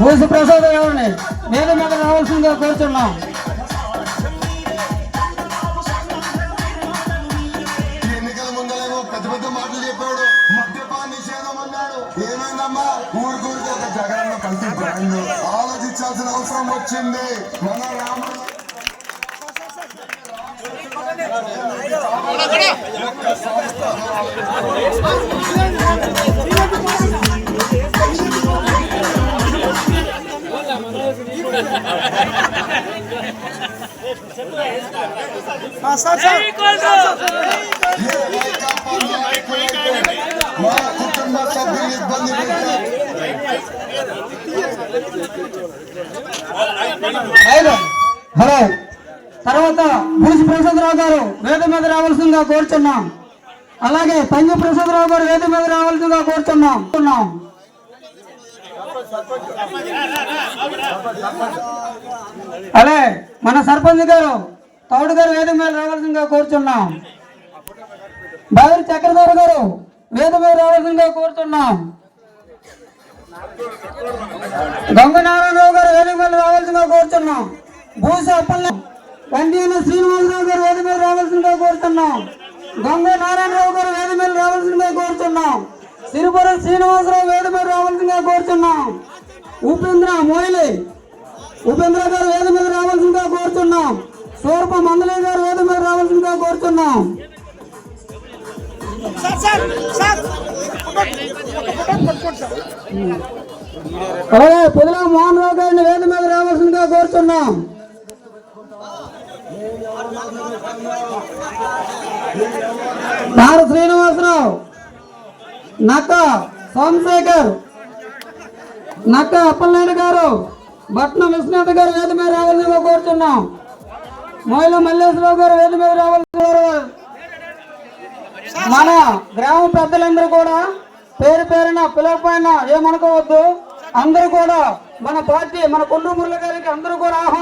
భూసి ప్రసాద్ గారిని మీద మీద రావాల్సిందిగా కోరుతున్నాం. ఎన్నికల ముందలేమో పెద్ద పెద్ద మాటలు చెప్పాడు, మద్యపాన నిషేధం అన్నాడు. ఏమైందమ్మా, ఊరికూరికి ఒక జగనన్న కలిసి బ్రాండ్ ఆలోచించాల్సిన అవసరం వచ్చింది. మన రాముడు మా కుటుంబ సభ్యులు ఇబ్బంది హలో, తర్వాత భూసి ప్రసాదరావు గారు వేద మీద రావాల్సిందిగా కోరుచున్నాం. అలాగే పంజ ప్రసాదరావు గారు వేద మీద రావాల్సిందిగా కోరుచున్నాం. అలే మన సర్పంచ్ గారు తౌడు గారు వేద మీద రావాల్సిందిగా కోరుచున్నాం. బావిరి చక్రధర్ గారు వేద మీద రావాల్సిందిగా కోరుతున్నాం. గంగ నారాయణరావు గారు వేద మీద రావాల్సిందిగా కోరుతున్నాం. భూసి అప్పన్న కంటిన శ్రీనివాసరావు గారు వేద మీద రావాల్సిందిగా కోరుతున్నాం. గంగ నారాయణరావు గారు వేద మీద రావాల్సిందిగా కోరుతున్నాం. సిరిపురం శ్రీనివాసరావు వేద మీద రావాల్సిందిగా కోరుతున్నాం. ఉపేంద్ర మోయిలి ఉపేంద్ర గారు వేద మీద రావాల్సిందిగా కోరుతున్నాం. సూర్ప మంగళయ్య గారు వేద మీద రావాల్సిందిగా కోరుతున్నాం. అలాగే పొదిలా మోహన్ రావు గారిని వేద మీద రావాల్సిందిగా కోరుతున్నాం. నారు శ్రీనివాసరావు, నక్క సోమశేఖర్, నక్క అప్పలనాయుడు గారు, బట్నం విశ్వనాథ్ గారు వేద మీద రావాల్సిందిగా కోరుతున్నాం. మోయిల మల్లేశ్వరరావు గారు వేద మీద రావాల్సిందిగా. మన గ్రామ పెద్దలందరూ కూడా పేరు పేరున పిలవకపోయినా ఏమనుకోవద్దు. అందరూ కూడా మన పార్టీ మన కొండ్రు మురళి గారికి అందరూ కూడా